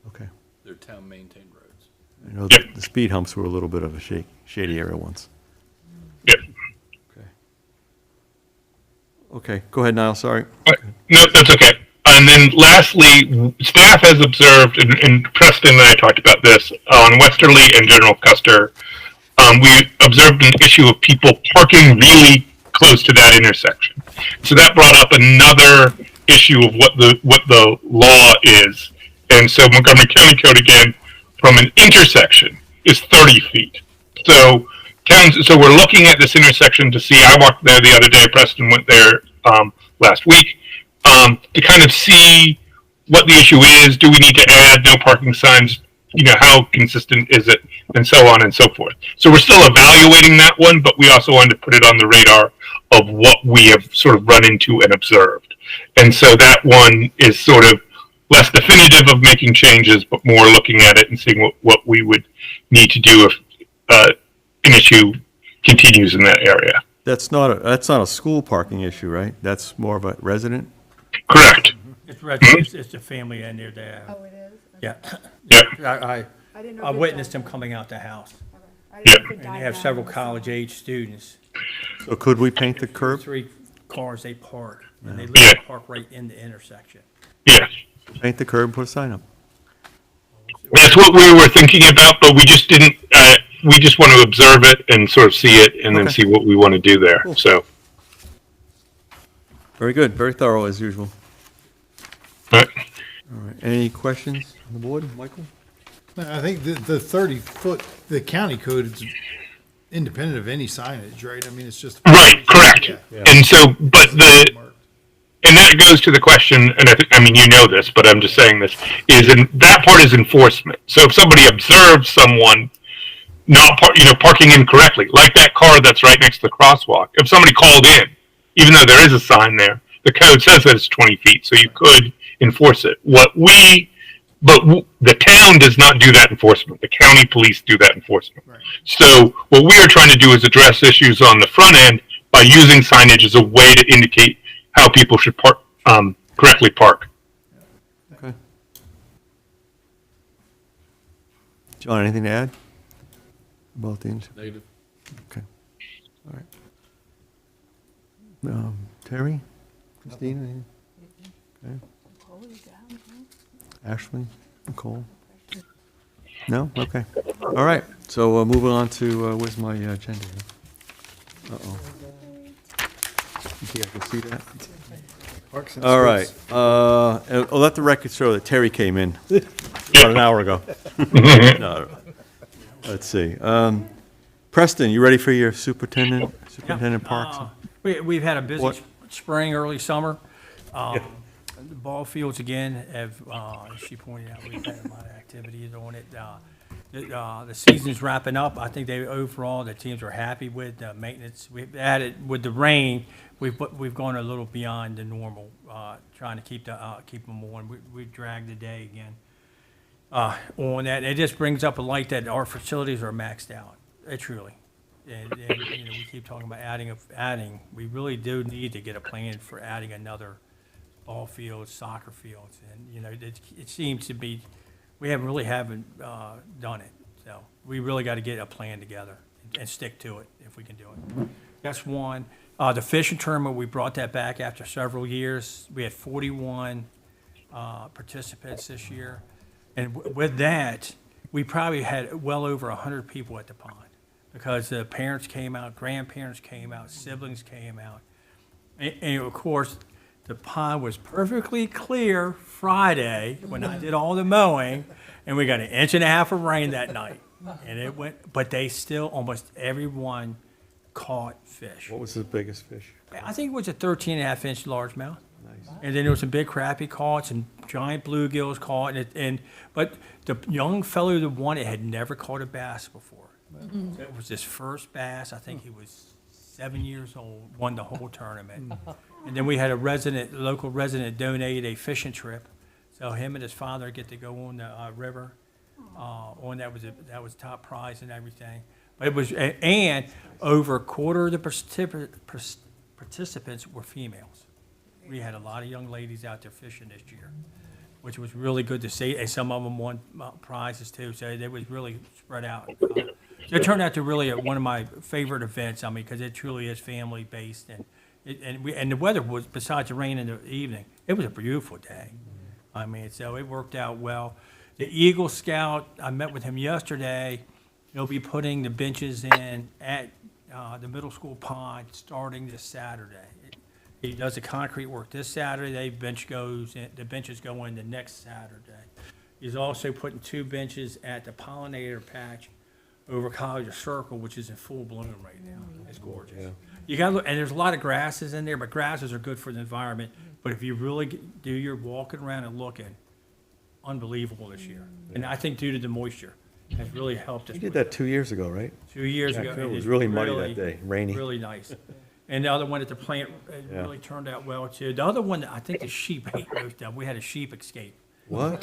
Okay. They're town maintained roads. I know Yep. the speed humps were a little bit of a shady area once. Yeah. Okay, go ahead, Niall, sorry. No, that's okay. And then lastly, staff has observed, and Preston and I talked about this, on Westerly and General Custer, we observed an issue of people parking really close to that intersection. So that brought up another issue of what the law is. And so Montgomery County Code, again, from an intersection is 30 feet. So we're looking at this intersection to see, I walked there the other day, Preston went there last week, to kind of see what the issue is. Do we need to add no parking signs? How consistent is it? And so on and so forth. So we're still evaluating that one, but we also wanted to put it on the radar of what we have sort of run into and observed. And so that one is sort of less definitive of making changes, but more looking at it and seeing what we would need to do if an issue continues in that area. That's not a school parking issue, right? That's more of a resident? Correct. It's the family and their dad. Oh, it is? Yeah. Yeah. I I didn't know. I if witnessed that- him coming out the house. Yeah. And they have several college-age students. So could we paint the curb? 3 cars they park, and they Yeah. literally park right in the intersection. Yeah. Paint the curb, put a sign up. That's what we were thinking about, but we just didn't, we just want to observe it and sort of see it and then Okay. see what we want to do there. So, Very good, very thorough as usual. but All right, any questions on the board? Michael? I think the 30-foot, the county code is independent of any signage, right? I mean, it's just. right, correct. Yeah. And so, but and that goes to the question, and I mean, you know this, but I'm just saying this, that part is enforcement. So if somebody observes someone not parking incorrectly, like that car that's right next to the crosswalk, if somebody called in, even though there is a sign there, the code says that it's 20 feet, so you could enforce it. The town does not do that enforcement. The county police do that enforcement. Right. So what we are trying to do is address issues on the front end by using signage as a way to indicate how people should correctly park. Okay. John, anything to add? About the, Negative. okay, all right. Terry? Christine, anything? Okay. Ashley? Nicole? No? Okay. All right, so moving on to, where's my agenda here? Uh-oh. You think I can see that? Parks and All right, Sports. I'll let the record show that Terry came in about an hour ago. No, let's see. Preston, you ready for your superintendent Parks? We've had a busy What? spring, early summer. The ball fields again have, as she pointed out, we've had a lot of activities on it. The season's wrapping up. I think overall, the teams are happy with the maintenance. We've added, with the rain, we've gone a little beyond the normal, trying to keep them on. We dragged the day again on that. It just brings up a light that our facilities are maxed out, truly. And we keep talking about adding. We really do need to get a plan for adding another ball fields, soccer fields, and it seems to be we haven't done it. So we really got to get a plan together and stick to it if we can do it. That's one. The fishing tournament, we brought that back after several years. We had 41 participants this year, and with that, we probably had well over 100 people at the pond because the parents came out, grandparents came out, siblings came out, and of course. The pond was perfectly clear Friday when I did all the mowing, and we got 1.5 inches of rain that night. And it went, but they still, almost everyone caught fish. What was the biggest fish? I think it was a 13.5-inch largemouth. And then there was some big crappie caught, some giant bluegills caught, but the young fellow that won it had never caught a bass before. So it was his first bass. I think he was 7 years old, won the whole tournament. And then we had a local resident donate a fishing trip. So him and his father get to go on the river. That was top prize and everything. But it was, and over a quarter of the participants were females. We had a lot of young ladies out there fishing this year, which was really good to see. And some of them won prizes too. So they was really spread out. It turned out to really one of my favorite events. I mean, because it truly is family based, and the weather was, besides the rain in the evening, it was a beautiful day. I mean, so it worked out well. The Eagle Scout, I met with him yesterday. He'll be putting the benches in at the middle school pond starting this Saturday. He does the concrete work this Saturday. The benches go in the next Saturday. He's also putting 2 benches at the pollinator patch over College Circle, which is in full bloom right now. It's gorgeous. Yeah. You got to look, and there's a lot of grasses in there, but grasses are good for the environment. But if you really do your walking around and looking, unbelievable this year. And I think due to the moisture, has really helped us. You did that 2 years ago, right? 2 years ago. It was really muddy that day, rainy. Really nice. And the other one at the plant really turned out well too. The other one, I think the sheep ate most of. We had a sheep escape. What?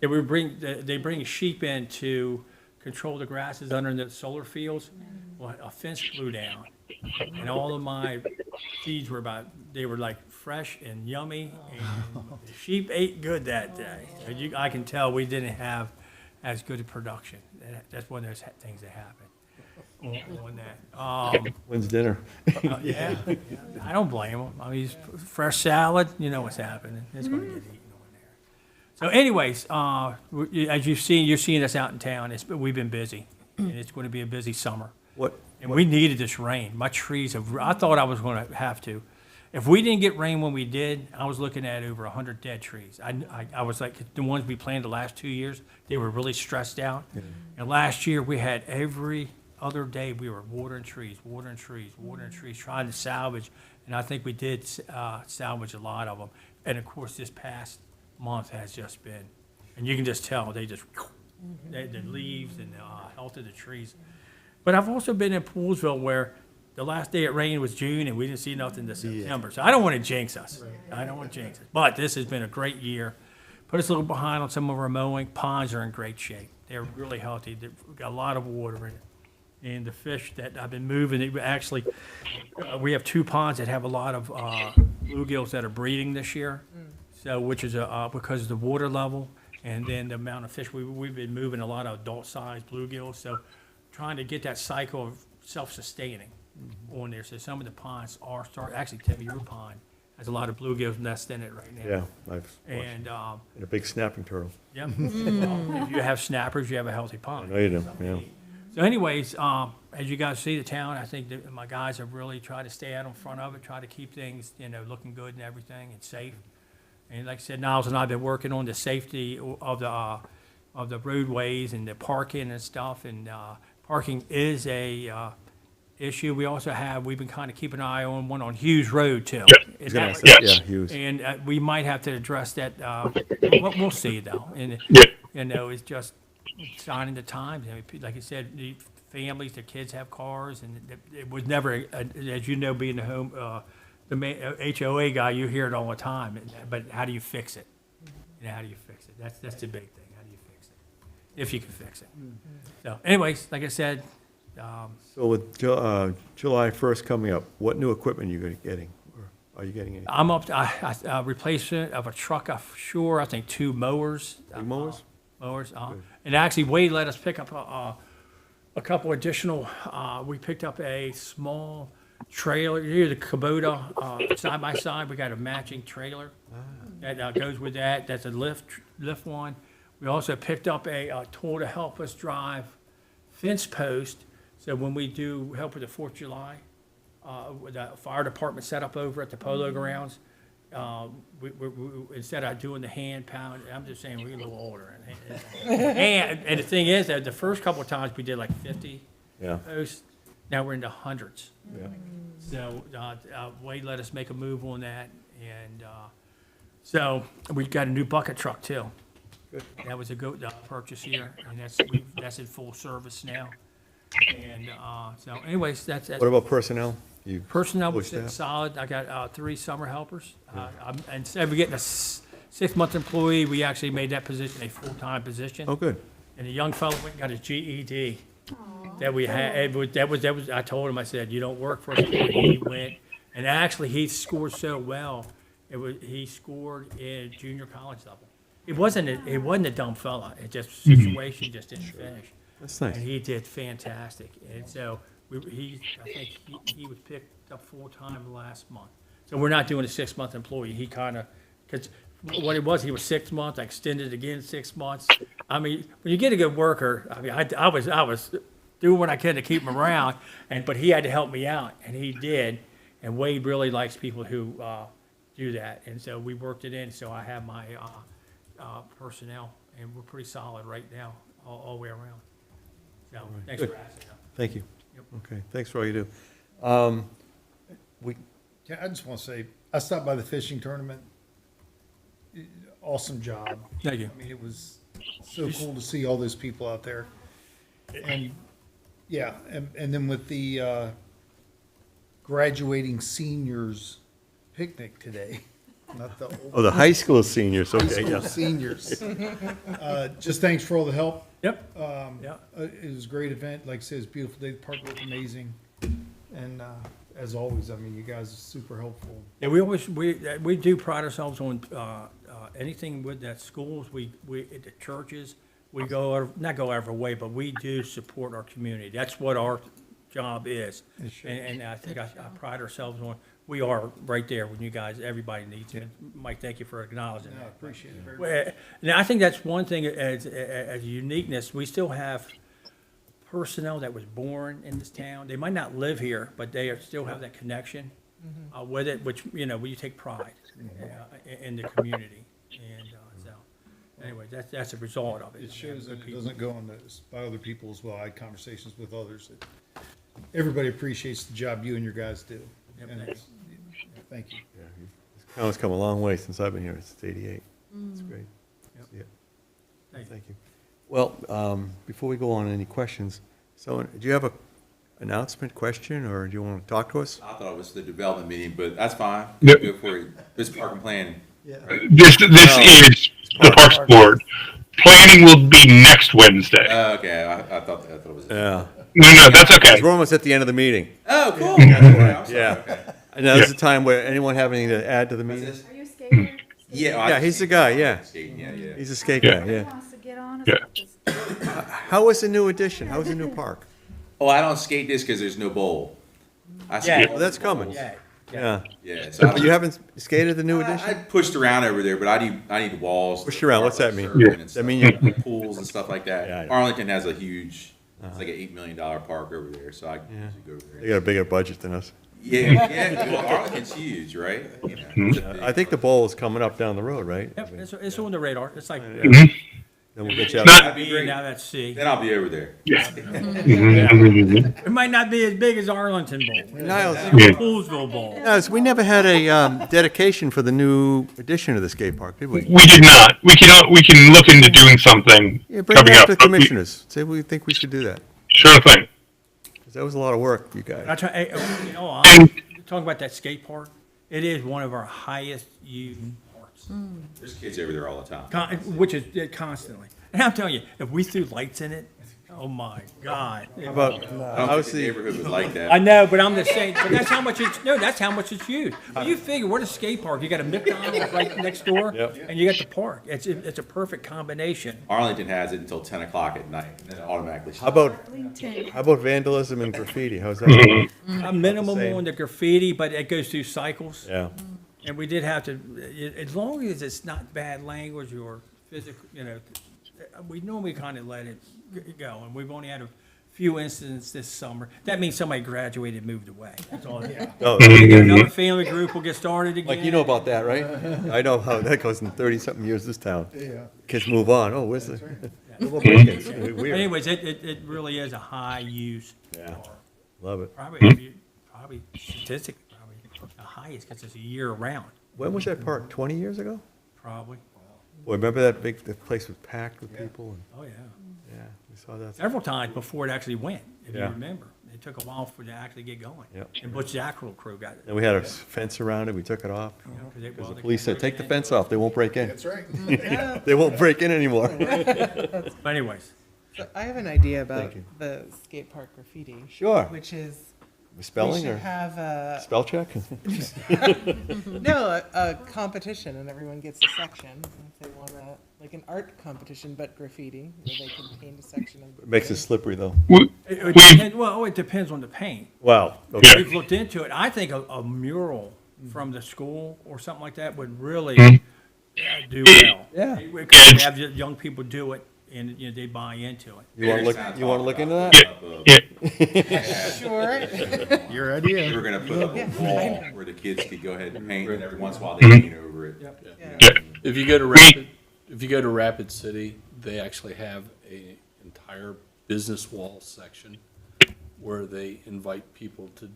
They bring sheep in to control the grasses under the solar fields. Well, a fence blew down, and all of my seeds were like fresh and yummy, and the sheep ate good that day. So I can tell we didn't have as good a production. That's one of those things that happen. on that. When's dinner? Yeah, I don't blame them. I mean, fresh salad, you know what's happening. It's going to get eaten on there. So anyways, as you're seeing us out in town. We've been busy, and it's going to be a busy summer. What, And we needed this rain. My trees I thought I was going to have to. If we didn't get rain when we did, I was looking at over 100 dead trees. I was like, the ones we planted the last 2 years, they were really stressed out. And last year, we had every other day, we were watering trees, trying to salvage. And I think we did salvage a lot of them. And of course, this past month has just been, and you can just tell, the leaves and the health of the trees. But I've also been in Poolesville where the last day it rained was June and we didn't see nothing to September. So I don't want to jinx us. I don't want to jinx us. But this has been a great year. Put us a little behind on some of our mowing. Ponds are in great shape. They're really healthy. They've got a lot of water in it. And the fish that I've been moving, actually, we have 2 ponds that have a lot of bluegills that are breeding this year. So, which is because of the water level and then the amount of fish. We've been moving a lot of adult-sized bluegills. So trying to get that cycle of self-sustaining on there. So some of the ponds are actually Timmy, your pond has a lot of bluegills nest in it right now. yeah, I've watched, And, and a big snapping turtle. yeah, well, if you have snappers, you have a healthy pond. I know you do, yeah. So anyways, as you guys see the town, I think that my guys have really tried to stay out in front of it, try to keep things, looking good and everything and safe. And like I said, Niles and I have been working on the safety of the roadways and the parking and stuff. And parking is a issue. We've been kind of keeping an eye on one on Hughes Road too. I was gonna ask that, Yes. yeah, Hughes. And we might have to address that. We'll see though. And Yeah. it's just signing the times. I mean, like I said, the families, the kids have cars, and it was never, as you know, being the home, the HOA guy, you hear it all the time. But how do you fix it? How do you fix it? That's the big thing. How do you fix it? If you can fix it. So, anyways, like I said. So with July 1st coming up, what new equipment are you getting? Or are you getting any? I'm up to replacement of a truck offshore, I think 2 mowers. Big mowers? Mowers, and actually Wade let us pick up a couple additional, we picked up a small trailer, here the Kubota, side by side, we got a matching trailer that goes with that, that's a lift one. We also picked up a tool to help us drive fence post, so when we do help with the 4th of July, with the fire department set up over at the Polo Grounds, we instead of doing the hand pound, I'm just saying we're a little older. And the thing is that the first couple of times we did like 50 Yeah. posts, now we're into hundreds. Yeah. So Wade let us make a move on that, and so we got a new bucket truck too. Good. That was a good purchase here, and that's in full service now. And so, anyways, that's What about personnel? You personnel fully was staffed? solid. I got 3 summer helpers. Instead of getting a 6-month employee, we actually made that position a full-time position. Oh, good. And the young fellow went and got his GED that we had. That was. I told him, I said, you don't work for us. He went, and actually he scored so well. He scored in junior college level. It wasn't a dumb fella. It just situation just didn't finish. That's nice. And he did fantastic. And so I think he was picked up full-time last month. So we're not doing a 6-month employee. He kind of, because what it was, he was 6 months, I extended again 6 months. I mean, when you get a good worker, I mean, I was doing what I could to keep him around, but he had to help me out, and he did. And Wade really likes people who do that. And so we worked it in, so I have my personnel, and we're pretty solid right now, all the way around. So, thanks for asking. Thank you. Yep. Okay, thanks for all you do. Yeah, I just want to say, I stopped by the fishing tournament. Awesome job. Thank you. I mean, it was so cool to see all those people out there. And, yeah, and then with the graduating seniors picnic today, not the old Oh, the high school seniors, high okay, school yeah. seniors. Just thanks for all the help. Yep. Yeah. It was a great event. Like I said, it's a beautiful day. The park looked amazing. And as always, I mean, you guys are super helpful. Yeah, we do pride ourselves on anything with that schools, we at the churches, we not go out of our way, but we do support our community. That's what our job is. And I think I pride ourselves on, we are right there when you guys, everybody needs it. Mike, thank you for acknowledging I that. appreciate it very much. Well, now, I think that's one thing as uniqueness, we still have personnel that was born in this town. They might not live here, but they still have that connection with it, which, you know, we take pride in the community. And so, anyway, that's a result of it. It shows that Good it people. doesn't go unnoticed by other people as well. I had conversations with others that everybody appreciates the job you and your guys do. Yep, And thank it's, thank you. This town's come a long way since I've been here. It's 88. It's great. Yep. See it. Thank you. Thank you. Well, before we go on, any questions? So, do you have a announcement, question, or do you want to talk to us? I thought it was the development meeting, but that's fine. Yep. Go for it. This park and planning. This is the Parks Board. Planning will be next Wednesday. Okay, I thought it was. Yeah. No, that's okay. We're almost at the end of the meeting. Oh, cool. Okay, I'm sorry, Yeah. okay. And now is the time where anyone have anything to add to the meeting? This- Are you a skater? Yeah. Yeah, he's the guy, yeah. Skating, yeah. He's a skate Yeah. guy, Who yeah. wants to get on? Yeah. How was the new addition? How was the new park? Oh, I don't skate this because there's no bowl. I Yeah. skate. Well, that's coming. Yeah. Yeah. Yeah. So But you haven't skated the new I addition? pushed around over there, but I need walls. Pushed around, what's that mean? Surfing and Does stuff that mean you- like that, pools and stuff like that. Yeah, I know. Arlington has a huge, it's like an $8 million park over there, so I can usually go over They there. got a bigger budget than us. Yeah. Well, Arlington's huge, right? You know, it's a big- I think the bowl is coming up down the road, right? Yep, it's on the radar. It's like, Then we'll get you Not- out. B, now that's C. Then I'll be over there. It might not be as big as Arlington Bowl. Niles, Poolesville Bowl. Niles, we never had a dedication for the new addition to the skate park, did we? We did not. We can look into doing something Yeah, bring it coming up up. to the commissioners. Say we think we should do that. Sure thing. 'Cause that was a lot of work, you guys. I try, you know, And talking about that skate park, it is one of our highest used parks, There's kids over there all the time. which is constantly. And I'm telling you, if we threw lights in it, oh my God. How about, I don't how's think the the, neighborhood was like I that. know, but I'm just saying, but that's how much that's how much it's used. But you figure, we're the skate park, you got a McDonald's right next door, Yep. and you got the park. It's a perfect combination. Arlington has it until 10 o'clock at night, and then it automatically how shuts. about vandalism and graffiti? How's that? A minimum Same. on the graffiti, but it goes through cycles. Yeah. And we did have to, as long as it's not bad language or physical, you know, we normally kind of let it go. And we've only had a few incidents this summer. That means somebody graduated and moved away. That's all. Oh, Another family group will get started again. Mike, you know about that, right? I know how that goes in 30-something years, this town. Yeah. Kids move on. Oh, where's the? Little break-ins. Weird. Anyways, it really is a high use. Yeah. Love it. Probably statistically, probably the highest because it's a year round, When was that park? 20 years ago? probably. Boy, remember that the place was packed with people? And, Oh, yeah. yeah, we saw that. Several times before it actually went, if you Yeah. remember. It took a while for it to actually get going. Yep. And Butch Zackrell crew got it. And we had a fence around it. We took it off. You know, 'cause Because well, the police said, take the fence off. They won't break in. That's right. They won't break in anymore. But anyways, So I have an idea about Thank you. the skate park graffiti. Sure. Which is, we Spelling should or have a, spell check? no, a competition and everyone gets a section. And if they want to, like an art competition, but graffiti, where they can paint a section of. It makes it slippery, though. it depends, well, it depends on the paint. Wow. Okay. We've looked into it. I think a mural from the school or something like that would really do well. Yeah. We could have young people do it and, you know, they buy into it. You want to look? You want to look into that? Yeah. Sure. Your idea. We were gonna put up a wall where the kids could go ahead and paint, and every once in a while Mm-hmm. they paint over it. Yeah. If you go to Rapid City, they actually have a entire business wall section where they invite people to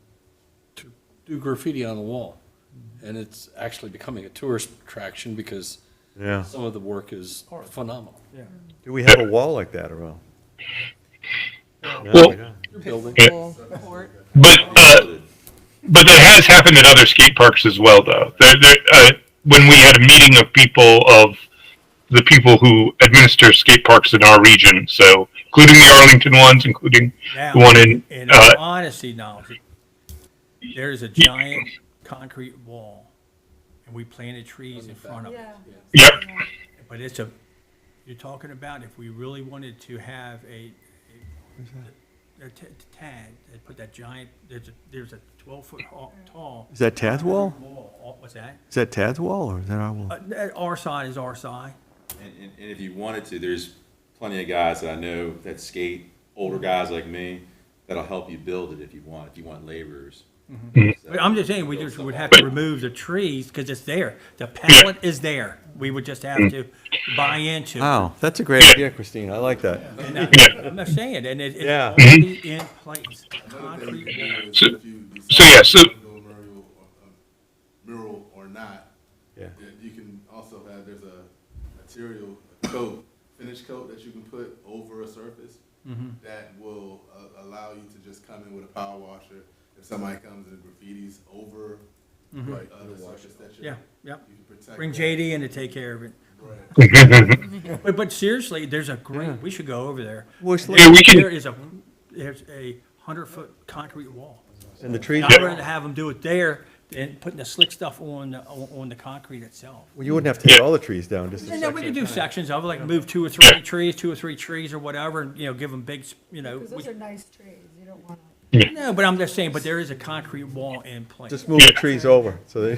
do graffiti on the wall. And it's actually becoming a tourist attraction because Yeah. some of the work is phenomenal. Do we have a wall like that around? No, Well- we don't. Building. Full court. But that has happened at other skate parks as well, though. When we had a meeting of the people who administer skate parks in our region, so including the Arlington ones, including Now, the one in, in all honesty, knowledge, there's a giant concrete wall and we planted trees in front of it. yep, But you're talking about if we really wanted to have Tad, they put that giant, there's a 12-foot tall. Is that Tad's wall? Wall. What's that? Is that Tad's wall or is that our wall? Our side is our side. And if you wanted to, there's plenty of guys that I know that skate, older guys like me, that'll help you build it if you want laborers. But I'm just saying, we just would have to remove the trees because it's there. The pallet is there. We would just have to buy into it. Wow, that's a great idea, Christine. I like that. And I'm not saying, and it's Yeah. already in place. Concrete wall. So yeah, so Mural or not, Yeah. you can also have, there's a material, a coat, finish coat that you can put over a surface that will allow you to just come in with a power washer. If somebody comes and graffitis over the surface that you're, Yeah, yep. you can protect. Bring that. JD in to take care of it. Right. But seriously, there's a great, we should go over there. yeah, we can. There's a 100-foot concrete wall. And the trees, I'd rather have them do it there than putting the slick stuff on the concrete itself. well, you wouldn't have to take all the trees down, just a And then we section. can do sections of it, like move two or three trees or whatever, and, give them big, Because those are nice trees, you don't want to. No, but I'm just saying, but there is a concrete wall in place. Just move the trees over, so they,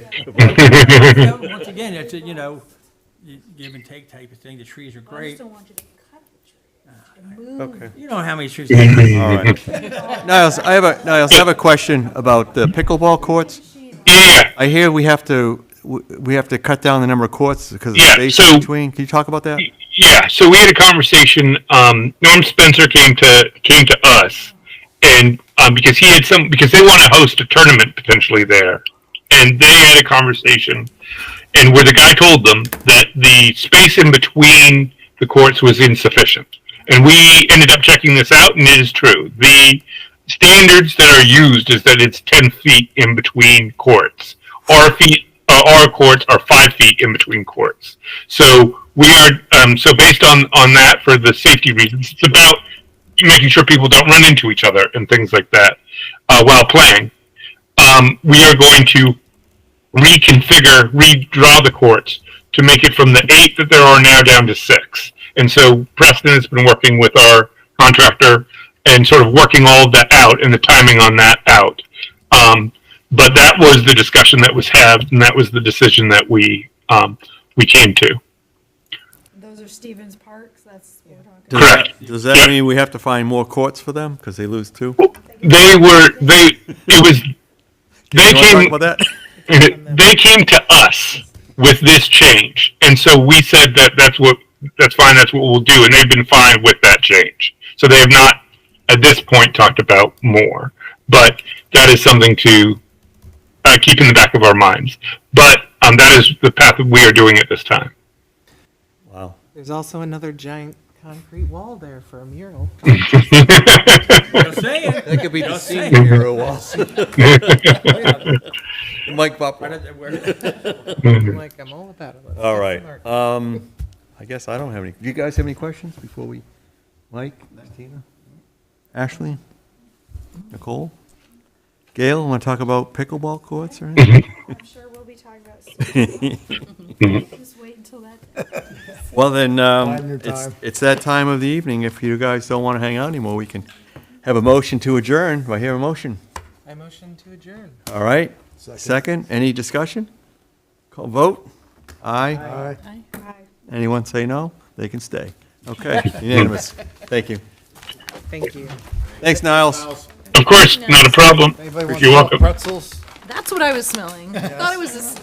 Once again, it's a, you give and take type of thing. The trees are I just great. don't want you to cut the tree. And move. okay. You know how many trees. All right. Niles, I have a question about the pickleball courts. Yeah, I hear we have to cut down the number of courts because of the Yeah, space so- between. Can you talk about that? yeah. So we had a conversation. Norm Spencer came to us, and because because they want to host a tournament potentially there, and they had a conversation, and where the guy told them that the space in between the courts was insufficient, and we ended up checking this out, and it is true. The standards that are used is that it's 10 feet in between courts. Our courts are 5 feet in between courts. So we are so based on that, for the safety reasons, it's about making sure people don't run into each other and things like that while playing. We are going to redraw the courts to make it from the 8 that there are now down to 6. And so Preston has been working with our contractor and sort of working all of that out and the timing on that out. But that was the discussion that was had, and that was the decision that we came to. Those are Stevens Parks, that's what we're talking about. Correct. Does that mean we have to find more courts for them because they lose 2? They You wanna talk about that? they came to us with this change, and so we said that's fine, that's what we'll do, and they've been fine with that change. So they have not, at this point, talked about more, but that is something to keep in the back of our minds. But that is the path that we are doing at this time. Wow. There's also another giant concrete wall there for a mural. Just saying. That could be the Just senior saying. hero wall. Mike Bopper. I'm like, I'm all about it. Let's All get right. some art. I guess I don't have any. Do you guys have any questions before we? Mike, Christina, Ashley, Nicole, Gail, want to talk about pickleball courts or anything? I'm sure we'll be talking about soon. Just wait until that. Well, then, Biding your it's time. it's that time of the evening. If you guys don't want to hang out anymore, we can have a motion to adjourn. Do I hear a motion? I motion to adjourn. All right. Second. Any discussion? Call vote. Aye. Aye. Hi. Anyone say no? They can stay. Okay. Unanimous. Thank you. Thank you. Thanks, Niles. Of course, not a problem. Anybody want You're some welcome. pretzels? That's what I was smelling. I thought it was a